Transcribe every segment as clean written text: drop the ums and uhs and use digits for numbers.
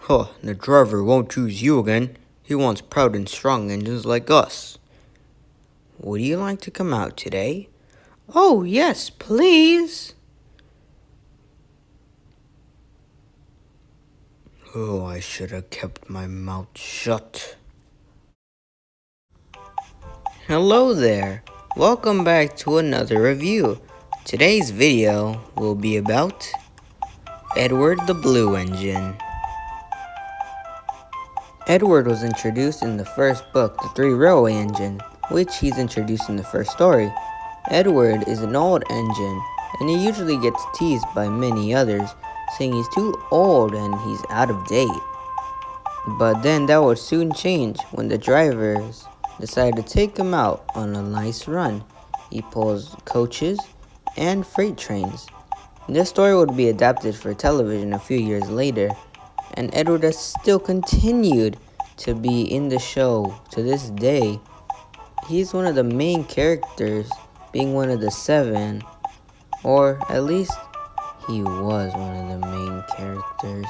Huh, the driver won't choose you again. He wants proud and strong engines like us. Would you like to come out today? Oh, yes, please. Oh, I should have kept my mouth shut. Hello there. Welcome back to another review. Today's video will be about Edward the Blue Engine. Edward was introduced in the first book, The Three Railway Engine, which he's introduced in the first story. Edward is an old engine, and he usually gets teased by many others, saying he's too old and he's out of date. But then that would soon change when the drivers decide to take him out on a nice run. He pulls coaches and freight trains. This story would be adapted for television a few years later, and Edward has still continued to be in the show to this day. He's one of the main characters, being one of the 7, or at least he was one of the main characters.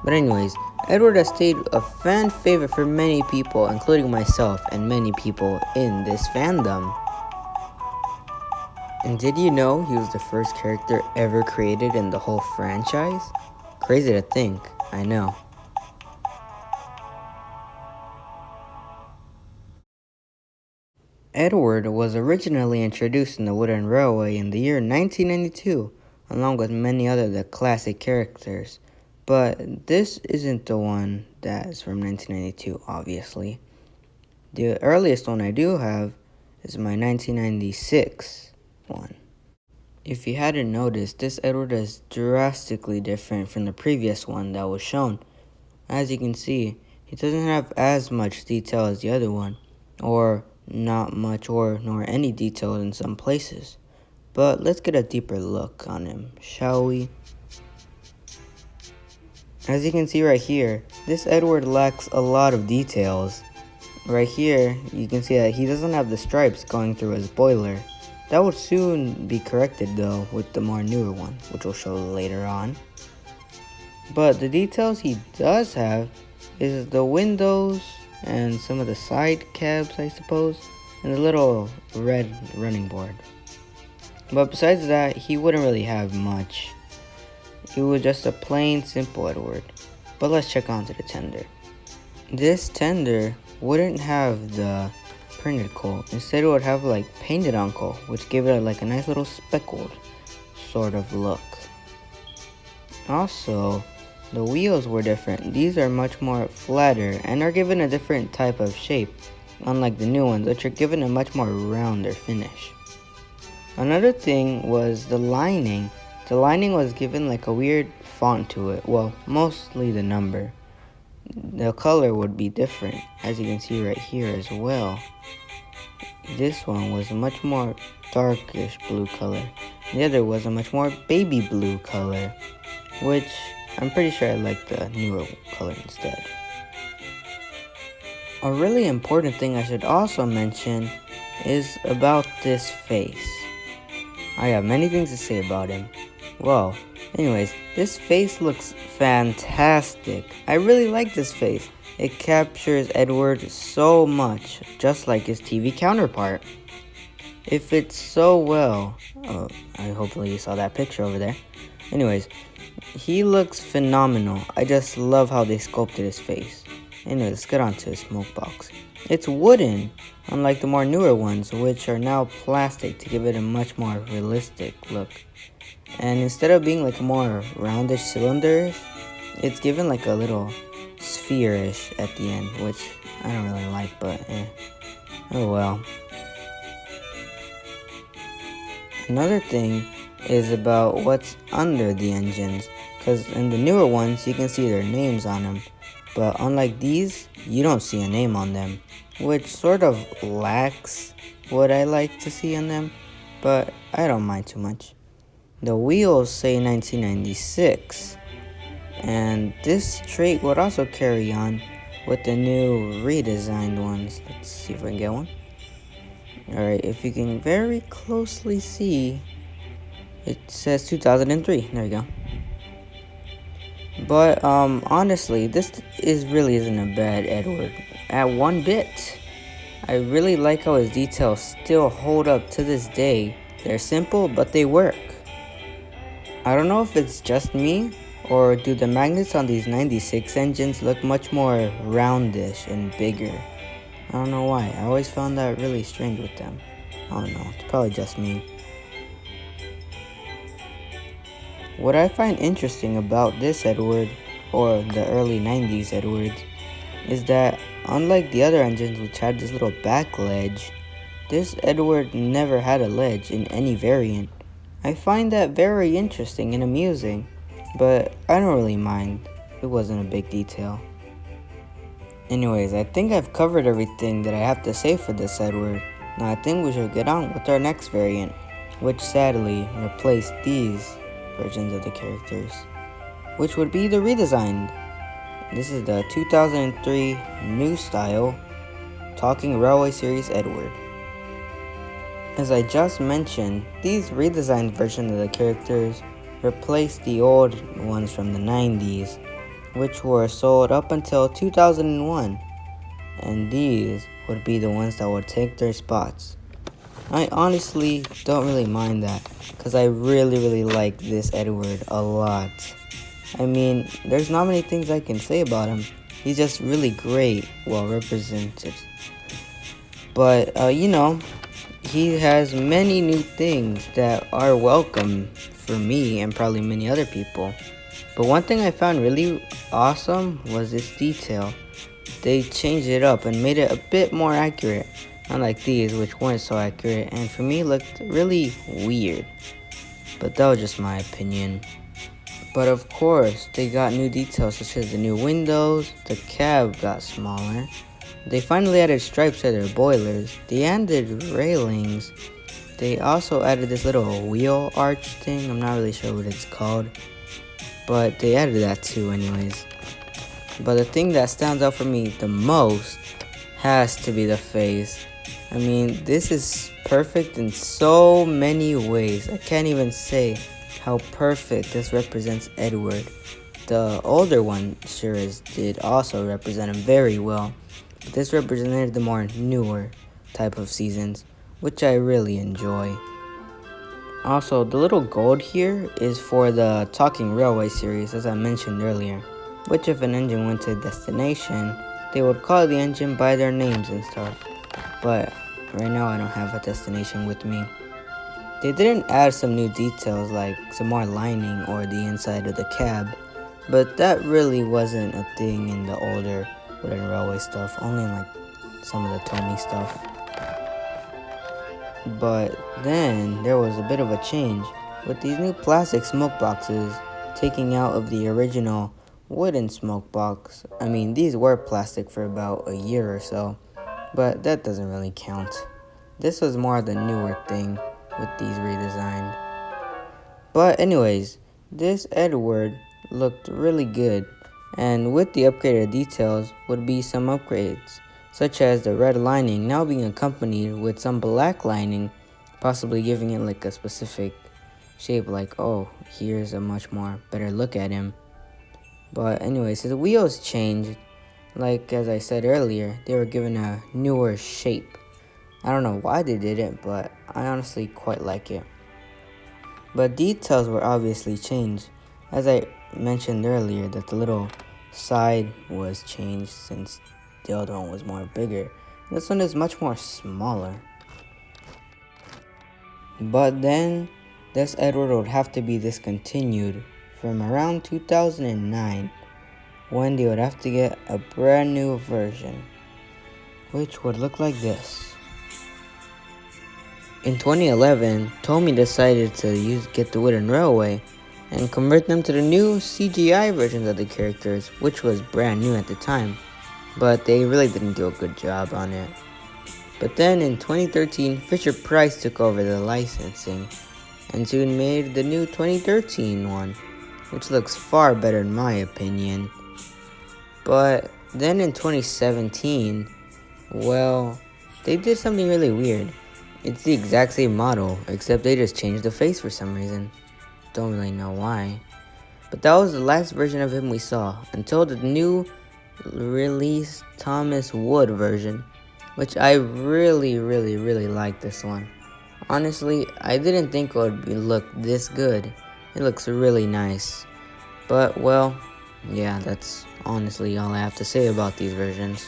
But anyways, Edward has stayed a fan favorite for many people, including myself and many people in this fandom. And did you know he was the first character ever created in the whole franchise? Crazy to think, I know. Edward was originally introduced in the Wooden Railway in the year 1992, along with many other of the classic characters. But this isn't the one that is from 1992, obviously. The earliest one I do have is my 1996 one. If you hadn't noticed, this Edward is drastically different from the previous one that was shown. As you can see, he doesn't have as much detail as the other one, or not much nor any detail in some places. But let's get a deeper look on him, shall we? As you can see right here, this Edward lacks a lot of details. Right here, you can see that he doesn't have the stripes going through his boiler. That will soon be corrected though with the more newer one, which we'll show later on. But the details he does have is the windows and some of the side cabs, I suppose, and the little red running board. But besides that, he wouldn't really have much. He was just a plain simple Edward. But let's check onto the tender. This tender wouldn't have the printed coal. Instead it would have like painted on coal, which gave it like a nice little speckled sort of look. Also, the wheels were different. These are much more flatter and are given a different type of shape, unlike the new ones, which are given a much more rounder finish. Another thing was the lining. The lining was given like a weird font to it, well, mostly the number. The color would be different, as you can see right here as well. This one was a much more darkish blue color. The other was a much more baby blue color, which I'm pretty sure I like the newer color instead. A really important thing I should also mention is about this face. I have many things to say about him. Well, anyways, this face looks fantastic. I really like this face. It captures Edward so much, just like his TV counterpart. It fits so well. Oh, hopefully you saw that picture over there. Anyways, he looks phenomenal. I just love how they sculpted his face. Anyways, let's get on to his smoke box. It's wooden, unlike the more newer ones, which are now plastic to give it a much more realistic look. And instead of being like a more roundish cylinder, it's given like a little sphere-ish at the end, which I don't really like, but oh well. Another thing is about what's under the engines, because in the newer ones you can see their names on them, but unlike these, you don't see a name on them, which sort of lacks what I like to see on them, but I don't mind too much. The wheels say 1996, and this trait would also carry on with the new redesigned ones. Let's see if I can get one. Alright, if you can very closely see, it says 2003. There you go. But honestly, this really isn't a bad Edward at one bit. I really like how his details still hold up to this day. They're simple, but they work. I don't know if it's just me, or do the magnets on these 96 engines look much more roundish and bigger. I don't know why. I always found that really strange with them. I don't know. It's probably just me. What I find interesting about this Edward, or the early 90s Edwards, is that unlike the other engines which had this little back ledge, this Edward never had a ledge in any variant. I find that very interesting and amusing, but I don't really mind. It wasn't a big detail. Anyways, I think I've covered everything that I have to say for this Edward. Now I think we should get on with our next variant, which sadly replaced these versions of the characters, which would be the Redesigned. This is the 2003 new style Talking Railway Series Edward. As I just mentioned, these redesigned versions of the characters replaced the old ones from the 90s, which were sold up until 2001, and these would be the ones that would take their spots. I honestly don't really mind that, because I really like this Edward a lot. I mean, there's not many things I can say about him. He's just really great, well represented. But, he has many new things that are welcome for me and probably many other people. But one thing I found really awesome was this detail. They changed it up and made it a bit more accurate, unlike these which weren't so accurate and for me looked really weird. But that was just my opinion. But of course, they got new details such as the new windows, the cab got smaller, they finally added stripes to their boilers, they added railings, they also added this little wheel arch thing, I'm not really sure what it's called, but they added that too anyways. But the thing that stands out for me the most has to be the face. I mean, this is perfect in so many ways, I can't even say how perfect this represents Edward. The older one sure did also represent him very well. But this represented the more newer type of seasons, which I really enjoy. Also, the little gold here is for the Talking Railway series, as I mentioned earlier, which if an engine went to a destination, they would call the engine by their names and stuff. But right now I don't have a destination with me. They didn't add some new details like some more lining or the inside of the cab, but that really wasn't a thing in the older wooden railway stuff, only in like some of the Tony stuff. But then there was a bit of a change with these new plastic smoke boxes taking out of the original wooden smoke box. I mean, these were plastic for about a year or so, but that doesn't really count. This was more of the newer thing with these redesigned. But anyways, this Edward looked really good, and with the upgraded details would be some upgrades, such as the red lining now being accompanied with some black lining, possibly giving it like a specific shape, like, oh, here's a much more better look at him. But anyways, his wheels changed, like as I said earlier, they were given a newer shape. I don't know why they did it, but I honestly quite like it. But details were obviously changed, as I mentioned earlier that the little side was changed since the other one was more bigger. This one is much more smaller. But then this Edward would have to be discontinued from around 2009, when they would have to get a brand new version, which would look like this. In 2011, Tomy decided to get the wooden railway and convert them to the new CGI versions of the characters, which was brand new at the time, but they really didn't do a good job on it. But then in 2013, Fisher-Price took over the licensing and soon made the new 2013 one, which looks far better in my opinion. But then in 2017, well, they did something really weird. It's the exact same model, except they just changed the face for some reason. Don't really know why. But that was the last version of him we saw, until the new release Thomas Wood version, which I really like this one. Honestly, I didn't think it would look this good. It looks really nice. But, well, yeah, that's honestly all I have to say about these versions.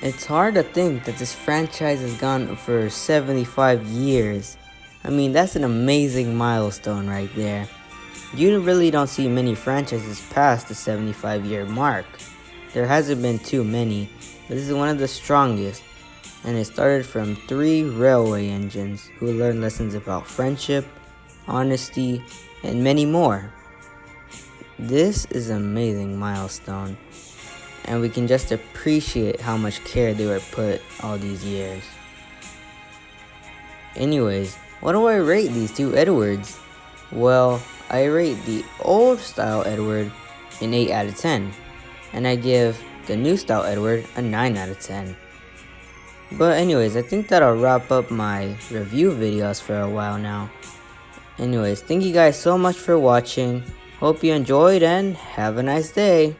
It's hard to think that this franchise has gone for 75 years. I mean, that's an amazing milestone right there. You really don't see many franchises past the 75-year mark. There hasn't been too many, but this is one of the strongest. And it started from 3 railway engines who learned lessons about friendship, honesty, and many more. This is an amazing milestone, and we can just appreciate how much care they were put all these years. Anyways, what do I rate these 2 Edwards? Well, I rate the old style Edward an 8 out of 10, and I give the new style Edward a 9 out of 10. But anyways, I think that'll wrap up my review videos for a while now. Anyways, thank you guys so much for watching. Hope you enjoyed and have a nice day.